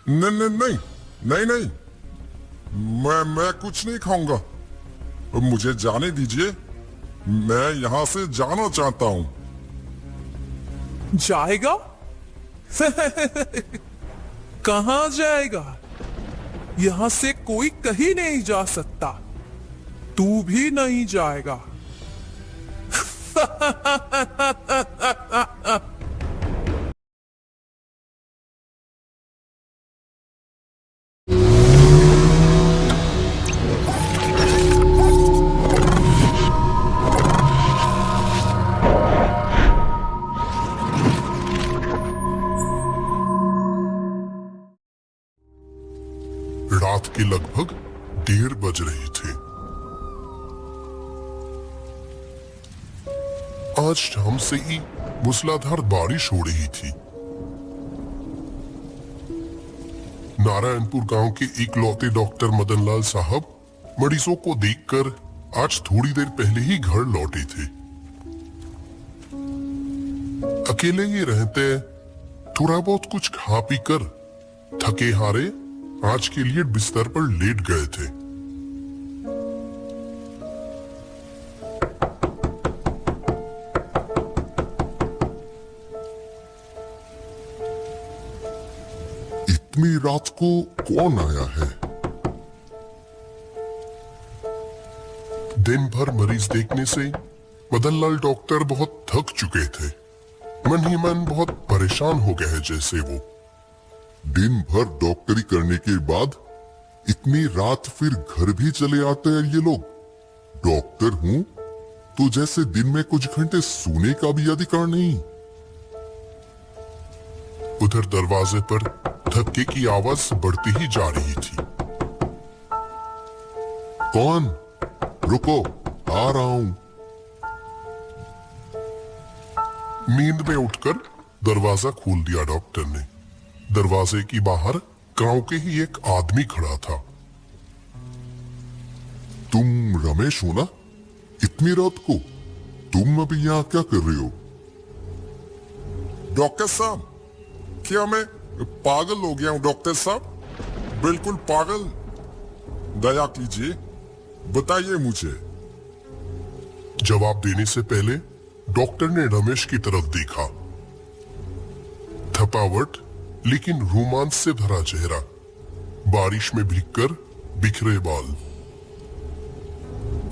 नहीं नहीं नहीं नहीं नहीं, मैं कुछ नहीं खाऊंगा। मुझे जाने दीजिए, मैं यहां से जाना चाहता हूं। जाएगा? कहां जाएगा? यहां से कोई कहीं नहीं जा सकता। तू भी नहीं जाएगा। रात के लगभग 1:30 बज रहे थे। आज शाम से ही मूसलाधार बारिश हो रही थी। नारायणपुर गांव के इकलौते डॉक्टर मदनलाल साहब मरीजों को देखकर आज थोड़ी देर पहले ही घर लौटे थे। अकेले ही रहते थोड़ा बहुत कुछ खा पी कर थके हारे आज के लिए बिस्तर पर लेट गए थे। इतनी रात को कौन आया है? दिन भर मरीज देखने से मदनलाल डॉक्टर बहुत थक चुके थे। मन ही मन बहुत परेशान हो गए जैसे वो। दिन भर डॉक्टरी करने के बाद इतनी रात फिर घर भी चले आते हैं ये लोग। डॉक्टर हूं तो जैसे दिन में कुछ घंटे सोने का भी अधिकार नहीं। उधर दरवाजे पर धक्के की आवाज बढ़ती ही जा रही थी। कौन? रुको, आ रहा हूं। नींद में उठकर दरवाजा खोल दिया डॉक्टर ने। दरवाजे की बाहर गांव के ही एक आदमी खड़ा था। तुम रमेश हो ना? इतनी रात को तुम अभी यहाँ क्या कर रहे हो? डॉक्टर साहब, क्या मैं पागल हो गया हूँ? डॉक्टर साहब, बिल्कुल पागल। दया कीजिए, बताइए मुझे। जवाब देने से पहले डॉक्टर ने रमेश की तरफ देखा। थकावट लेकिन रोमांच से भरा चेहरा, बारिश में भीगकर बिखरे बाल।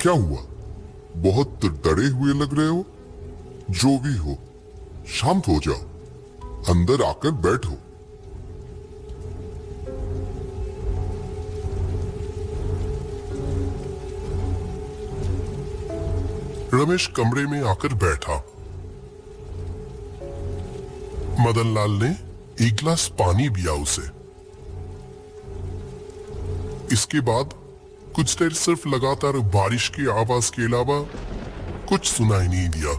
क्या हुआ? बहुत डरे हुए लग रहे हो। जो भी हो, शांत हो जाओ, अंदर आकर बैठो। रमेश कमरे में आकर बैठा। मदनलाल ने एक गिलास पानी दिया उसे। इसके बाद कुछ देर सिर्फ लगातार बारिश की आवाज के अलावा कुछ सुनाई नहीं दिया।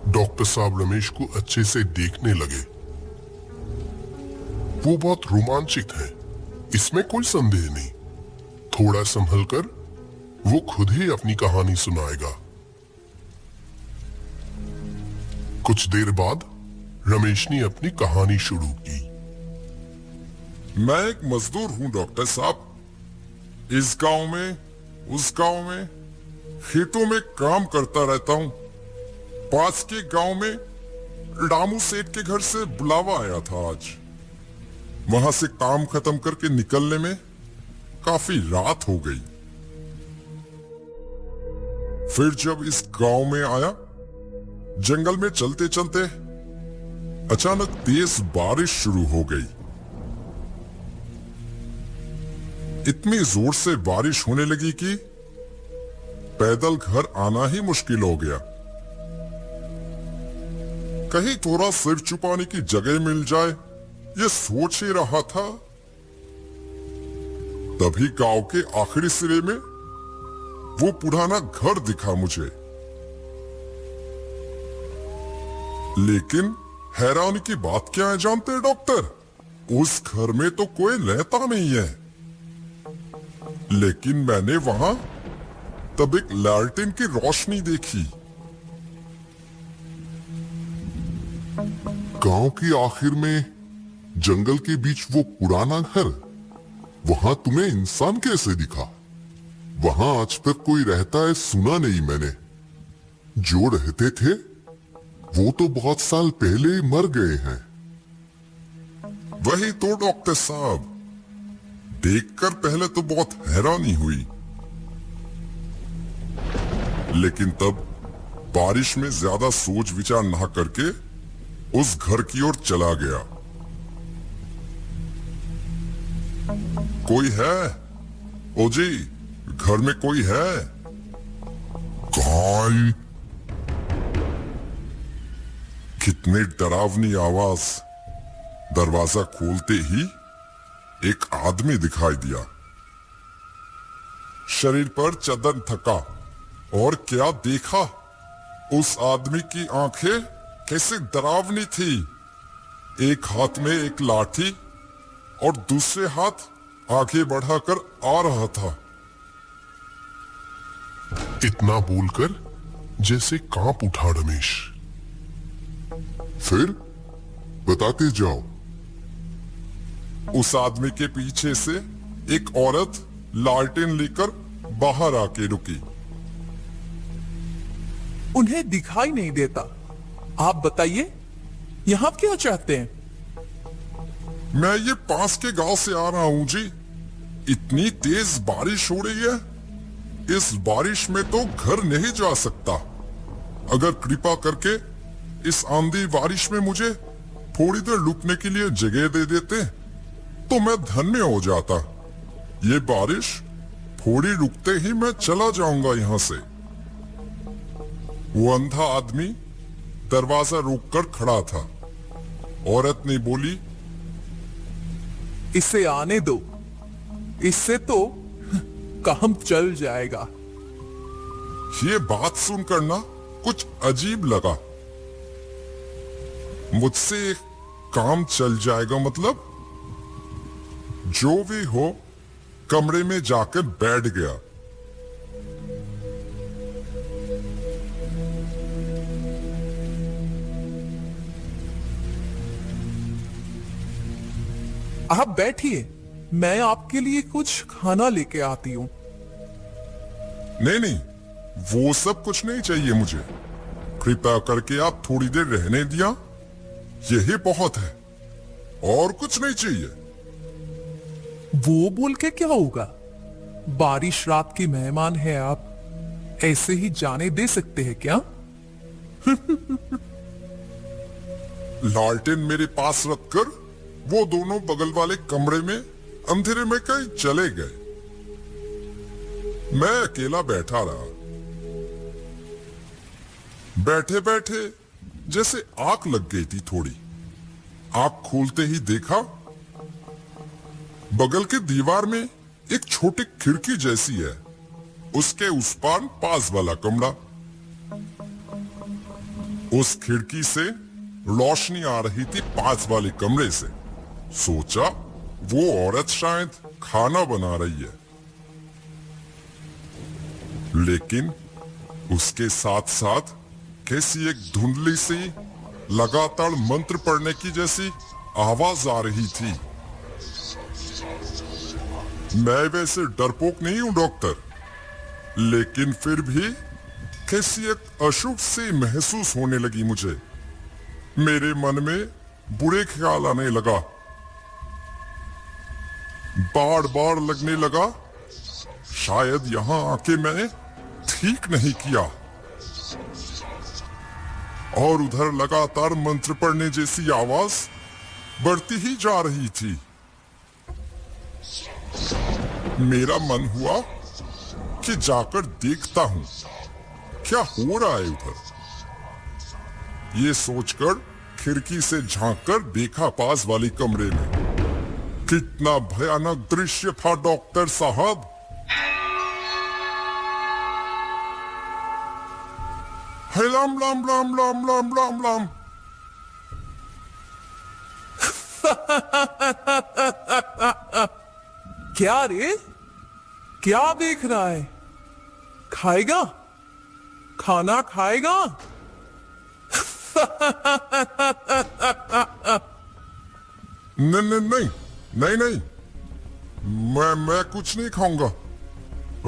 डॉक्टर साहब रमेश को अच्छे से देखने लगे। वो बहुत रोमांचित है, इसमें कोई संदेह नहीं। थोड़ा संभल कर वो खुद ही अपनी कहानी सुनाएगा। कुछ देर बाद रमेश ने अपनी कहानी शुरू की। मैं एक मजदूर हूं डॉक्टर साहब। इस गांव में, उस गांव में, खेतों में काम करता रहता हूं। पास के गांव में रामू सेठ के घर से बुलावा आया था आज। वहां से काम खत्म करके निकलने में काफी रात हो गई। फिर जब इस गांव में आया, जंगल में चलते चलते अचानक तेज बारिश शुरू हो गई। इतनी जोर से बारिश होने लगी कि पैदल घर आना ही मुश्किल हो गया। कहीं थोड़ा सिर छुपाने की जगह मिल जाए, ये सोच ही रहा था। तभी गांव के आखिरी सिरे में वो पुराना घर दिखा मुझे। लेकिन हैरानी की बात क्या है जानते हैं डॉक्टर? उस घर में तो कोई रहता नहीं है। लेकिन मैंने वहां तब एक लालटेन की रोशनी देखी। गांव के आखिर में जंगल के बीच वो पुराना घर, वहां तुम्हें इंसान कैसे दिखा? वहां आज तक कोई रहता है सुना नहीं मैंने। जो रहते थे वो तो बहुत साल पहले ही मर गए हैं। वही तो डॉक्टर साहब, देखकर पहले तो बहुत हैरानी हुई, लेकिन तब बारिश में ज्यादा सोच विचार ना करके उस घर की ओर चला गया। कोई है? ओ जी, घर में कोई है? कहाँ? कितनी डरावनी आवाज। दरवाजा खोलते ही एक आदमी दिखाई दिया। शरीर पर चदन थका, और क्या देखा, उस आदमी की आंखें कैसे डरावनी थी। एक हाथ में एक लाठी और दूसरे हाथ आगे बढ़ाकर आ रहा था। इतना बोलकर जैसे कांप उठा रमेश। फिर बताते जाओ। उस आदमी के पीछे से एक औरत लालटेन लेकर बाहर आके रुकी। उन्हें दिखाई नहीं देता। आप बताइए, यहां क्या चाहते हैं? मैं ये पास के गांव से आ रहा हूं जी। इतनी तेज बारिश हो रही है, इस बारिश में तो घर नहीं जा सकता। अगर कृपा करके इस आंधी बारिश में मुझे थोड़ी देर रुकने के लिए जगह दे देते तो मैं धन्य हो जाता। ये बारिश थोड़ी रुकते ही मैं चला जाऊंगा यहां से। वो अंधा आदमी दरवाजा रोककर खड़ा था। औरत ने बोली, इसे आने दो, इससे तो काम चल जाएगा। ये बात सुनकर ना कुछ अजीब लगा। मुझसे काम चल जाएगा मतलब? जो भी हो, कमरे में जाकर बैठ गया। आप बैठिए, मैं आपके लिए कुछ खाना लेके आती हूं। नहीं नहीं, वो सब कुछ नहीं चाहिए मुझे। कृपया करके आप थोड़ी देर रहने दिया, यही बहुत है, और कुछ नहीं चाहिए। वो बोल के क्या होगा? बारिश रात की मेहमान है आप, ऐसे ही जाने दे सकते हैं क्या? लालटेन मेरे पास रखकर वो दोनों बगल वाले कमरे में अंधेरे में कहीं चले गए। मैं अकेला बैठा रहा। बैठे बैठे जैसे आंख लग गई थी थोड़ी। आंख खोलते ही देखा, बगल के दीवार में एक छोटी खिड़की जैसी है। उसके उस पार पास वाला कमरा। उस खिड़की से रोशनी आ रही थी पास वाले कमरे से। सोचा वो औरत शायद खाना बना रही है, लेकिन उसके साथ साथ कैसी एक धुंधली सी लगातार मंत्र पढ़ने की जैसी आवाज आ रही थी। मैं वैसे डरपोक नहीं हूं डॉक्टर, लेकिन फिर भी कैसी एक अशुभ सी महसूस होने लगी मुझे। मेरे मन में बुरे ख्याल आने लगा। बार बार लगने लगा, शायद यहां आके मैंने ठीक नहीं किया। और उधर लगातार मंत्र पढ़ने जैसी आवाज बढ़ती ही जा रही थी। मेरा मन हुआ कि जाकर देखता हूं क्या हो रहा है उधर। ये सोचकर खिड़की से झांककर देखा पास वाली कमरे में। कितना भयानक दृश्य था डॉक्टर साहब। लाम लाम लाम लाम लाम लाम लाम। क्या रे, क्या देख रहा है? खाएगा? खाना खाएगा? नहीं नहीं नहीं नहीं नहीं, मैं कुछ नहीं खाऊंगा।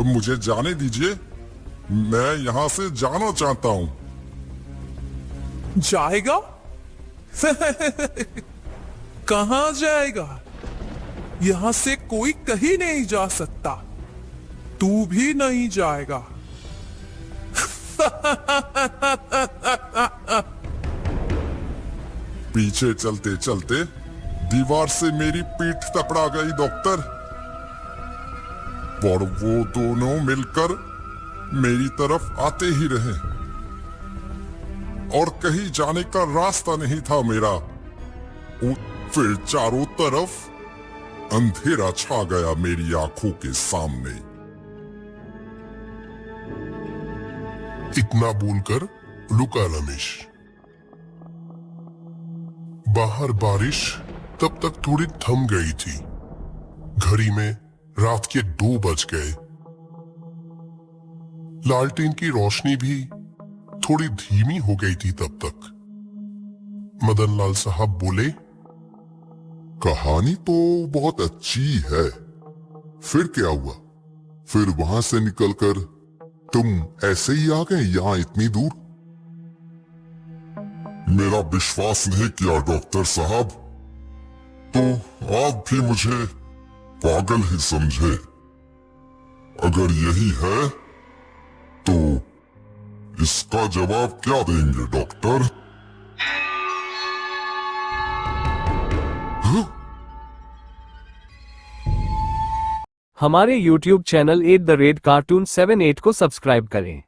मुझे जाने दीजिए, मैं यहां से जाना चाहता हूं। जाएगा? कहां जाएगा? यहां से कोई कहीं नहीं जा सकता। तू भी नहीं जाएगा। पीछे चलते चलते दीवार से मेरी पीठ थपड़ा गई डॉक्टर, और वो दोनों मिलकर मेरी तरफ आते ही रहे, और कहीं जाने का रास्ता नहीं था मेरा। फिर चारों तरफ अंधेरा छा गया मेरी आंखों के सामने। इतना बोलकर रुका रमेश। बाहर बारिश तब तक थोड़ी थम गई थी। घड़ी में रात के 2 बज गए। लालटेन की रोशनी भी थोड़ी धीमी हो गई थी तब तक। मदन लाल साहब बोले, कहानी तो बहुत अच्छी है, फिर क्या हुआ? फिर वहां से निकलकर तुम ऐसे ही आ गए यहां इतनी दूर? मेरा विश्वास नहीं किया डॉक्टर साहब, तो आप भी मुझे पागल ही समझे। अगर यही है तो इसका जवाब क्या देंगे डॉक्टर? हमारे YouTube चैनल @cartoon78 को सब्सक्राइब करें।